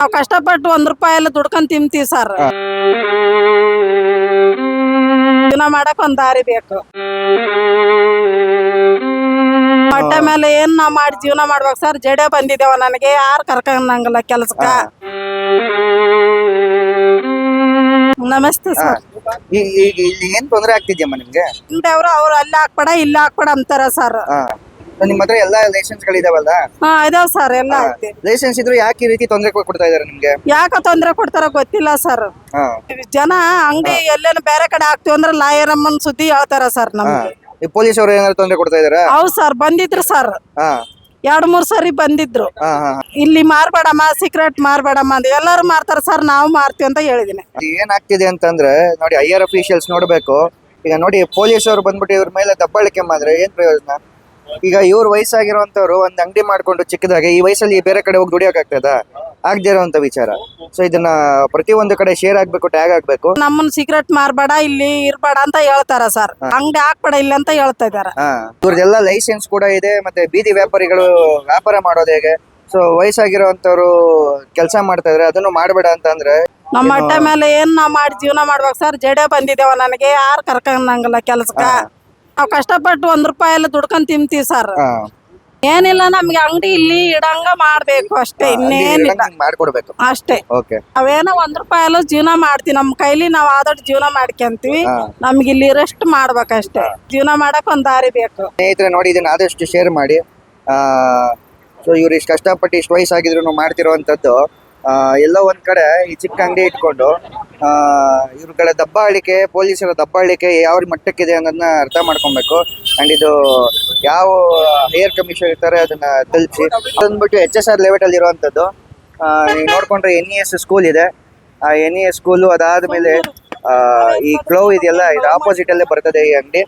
ನಾವ್ ಕಷ್ಟಪಟ್ಟು ₹1 ಎಲ್ಲ ದುಡ್ಕೊಂಡ್ ತಿಂತೀವಿ ಸರ್. ಜೀವನ ಮಾಡಕ್ ಒಂದ್ ದಾರಿ ಬೇಕು. ಹೊಟ್ಟೆ ಮೇಲೆ ಏನ್ ನಾವ್ ಮಾಡಿ ಜೀವನ ಮಾಡ್ಬೇಕು ಸರ್. ಜಡೆ ಬಂದಿದ್ದೇವ, ನನಗೆ ಯಾರು ಕರ್ಕೊಂಡಂಗಿಲ್ಲ ಕೆಲ್ಸಕ್ಕ. ನಮಸ್ತೆ ಸರ್. ಈಗ ಇಲ್ಲಿ ಏನ್ ತೊಂದರೆ ಆಗ್ತಿದ್ಯಮ್ಮ ನಿಮ್ಗೆ? ಅವ್ರು ಅಲ್ಲಿ ಹಾಕ್ಬೇಡ ಇಲ್ಲಿ ಹಾಕ್ಬೇಡ ಅಂತಾರ ಸರ್. ನಿಮ್ ಹತ್ರ ಎಲ್ಲಾ ಲೈಸೆನ್ಸ್ ಗಳಿದಾವಲ್ಲ? ಇದಾವ್ ಸರ್, ಎಲ್ಲ ಐತಿ. ಲೈಸೆನ್ಸ್ ಇದ್ರು ಯಾಕೆ ಈ ರೀತಿ ತೊಂದರೆ ಕೊಡ್ತಾ ಇದಾರೆ ನಿಮ್ಗೆ? ಯಾಕ ತೊಂದ್ರೆ ಕೊಡ್ತಾರ ಗೊತ್ತಿಲ್ಲ ಸರ್. ಜನ ಅಂಗಡಿ ಎಲ್ಲೇನು ಬೇರೆ ಕಡೆ ಹಾಕ್ತಿವಿ ಅಂದ್ರೆ ಲಾಯರ್ ಅಮ್ಮನ್ ಸುದ್ದಿ ಹೇಳ್ತಾರ ಸರ್ ನಮ್ಗೆ. ಈ ಪೊಲೀಸ್ ಅವರು ಏನಾದ್ರು ತೊಂದರೆ ಕೊಡ್ತಾ ಇದಾರ? ಹೌದ್ ಸರ್, ಬಂದಿದ್ರು ಸರ್. 2-3 ಸರಿ ಬಂದಿದ್ರು. ಇಲ್ಲಿ ಮಾರ್ಬೇಡಮ್ಮ, ಸೀಕ್ರೆಟ್ ಮಾರ್ಬೇಡಮ್ಮ ಅಂತ. ಎಲ್ಲಾರು ಮಾರ್ತಾರ ಸರ್, ನಾವು ಮಾರ್ತೀವಿ ಅಂತ ಹೇಳಿದೀನಿ. ಏನಾಗ್ತಿದೆ ಅಂತಂದ್ರೆ ನೋಡಿ, ಹೈಯರ್ ಅಫಿಷಿಯಲ್ಸ್ ನೋಡ್ಬೇಕು. ಈಗ ನೋಡಿ, ಪೊಲೀಸ್ ಅವರು ಬಂದ್ಬಿಟ್ಟು ಇವ್ರ ಮೇಲೆ ದಬ್ಬಾಳಿಕೆ ಮಾಡಿದ್ರೆ ಏನ್ ಪ್ರಯೋಜನ? ಈಗ ಇವ್ರ ವಯಸ್ಸಾಗಿರುವಂತವ್ರು ಒಂದ್ ಅಂಗಡಿ ಮಾಡ್ಕೊಂಡು ಚಿಕ್ಕದಾಗಿ ಈ ವಯಸ್ಸಲ್ಲಿ ಬೇರೆ ಕಡೆ ಹೋಗಿ ದುಡಿಯೋಕ್ ಆಗ್ತದ? ಆಗದೇ ಇರುವಂತ ವಿಚಾರ. ಸೊ ಇದನ್ನ ಪ್ರತಿಯೊಂದು ಕಡೆ ಶೇರ್ ಆಗ್ಬೇಕು, ಟ್ಯಾಗ್ ಆಗ್ಬೇಕು. ನಮ್ಮನ್ನ ಸೀಕ್ರೆಟ್ ಮಾರ್ಬೇಡ, ಇಲ್ಲಿ ಇರ್ಬೇಡ ಅಂತ ಹೇಳ್ತಾರ ಸರ್. ಅಂಗಡಿ ಹಾಕ್ಬೇಡ ಇಲ್ಲಿ ಅಂತ ಹೇಳ್ತಾ ಇದಾರ. ಇವ್ರದೆಲ್ಲ ಲೈಸೆನ್ಸ್ ಕೂಡ ಇದೆ. ಮತ್ತೆ ಬೀದಿ ವ್ಯಾಪಾರಿಗಳು ವ್ಯಾಪಾರ ಮಾಡೋದು ಹೇಗೆ? ಸೊ ವಯಸ್ಸಾಗಿರುವಂತವ್ರು ಕೆಲಸ ಮಾಡ್ತಾ ಇದ್ರೆ ಅದನ್ನು ಮಾಡ್ಬೇಡ ಅಂತ ಅಂದ್ರೆ ನಮ್ಮ ಹೊಟ್ಟೆ ಮೇಲೆ ಏನ್ ನಾವ್ ಮಾಡಿ ಜೀವನ ಮಾಡ್ಬೇಕು ಸರ್. ಜಡೆ ಬಂದಿದ್ದೇವ, ನನಗೆ ಯಾರು ಕರ್ಕೊಂಡಂಗಿಲ್ಲ ಕೆಲ್ಸಕ್ಕ. ನಾವ್ ಕಷ್ಟಪಟ್ಟು ₹1 ಎಲ್ಲ ದುಡ್ಕೊಂಡ್ ತಿಂತೀವಿ ಸರ್. ಏನಿಲ್ಲ, ನಮ್ಗೆ ಅಂಗಡಿ ಇಲ್ಲಿ ಇಡಂಗ ಮಾಡ್ಬೇಕು ಅಷ್ಟೇ, ಇನ್ನೇನಿಲ್ಲ. ಮಾಡ್ಕೊಡ್ಬೇಕು ಅಷ್ಟೇ. ಅವೇನೋ ₹1 ಎಲ್ಲ ಜೀವನ ಮಾಡ್ತೀವಿ. ನಮ್ ಕೈಲಿ ನಾವ್ ಆದಷ್ಟು ಜೀವನ ಮಾಡ್ಕೊಂತೀವಿ. ನಮ್ಗೆ ಇಲ್ಲಿ ರೆಸ್ಟ್ ಮಾಡ್ಬೇಕಷ್ಟೇ. ಜೀವನ ಮಾಡಕ್ ಒಂದ್ ದಾರಿ ಬೇಕು. ಸ್ನೇಹಿತರೆ ನೋಡಿ, ಇದನ್ನ ಆದಷ್ಟು ಶೇರ್ ಮಾಡಿ. ಸೊ ಇವ್ರು ಇಷ್ಟು ಕಷ್ಟಪಟ್ಟು ಇಷ್ಟು ವಯಸ್ಸಾಗಿದ್ರು ಮಾಡ್ತಿರುವಂತದ್ದು ಎಲ್ಲೋ ಒಂದ್ ಕಡೆ ಈ ಚಿಕ್ಕ ಅಂಗಡಿ ಇಟ್ಕೊಂಡು ಇವ್ರಗಳ ದಬ್ಬಾಳಿಕೆ, ಪೊಲೀಸರ ದಬ್ಬಾಳಿಕೆ ಯಾವ ಮಟ್ಟಕ್ಕಿದೆ ಅನ್ನೋದನ್ನ ಅರ್ಥ ಮಾಡ್ಕೊಬೇಕು. ಅಂಡ್ ಇದು ಯಾವ ಹೇರ್ ಕಮಿಷನ್ ಇರ್ತಾರೆ ಅದನ್ನ ತಲುಪಿಸಿ. ಅದನ್ಬಿಟ್ಟು HSR ಲೆವೆಟ್ ಅಲ್ಲಿ ಇರುವಂತದ್ದು ನೀವು ನೋಡ್ಕೊಂಡ್ರೆ NES ಸ್ಕೂಲ್ ಇದೆ. ಆ NES ಸ್ಕೂಲು ಅದಾದ್ಮೇಲೆ ಈ ಕ್ಲೌ ಇದೆಯಲ್ಲ, ಇದು ಆಪೋಸಿಟ್ ಅಲ್ಲೇ ಬರ್ತದೆ ಈ ಅಂಗಡಿ.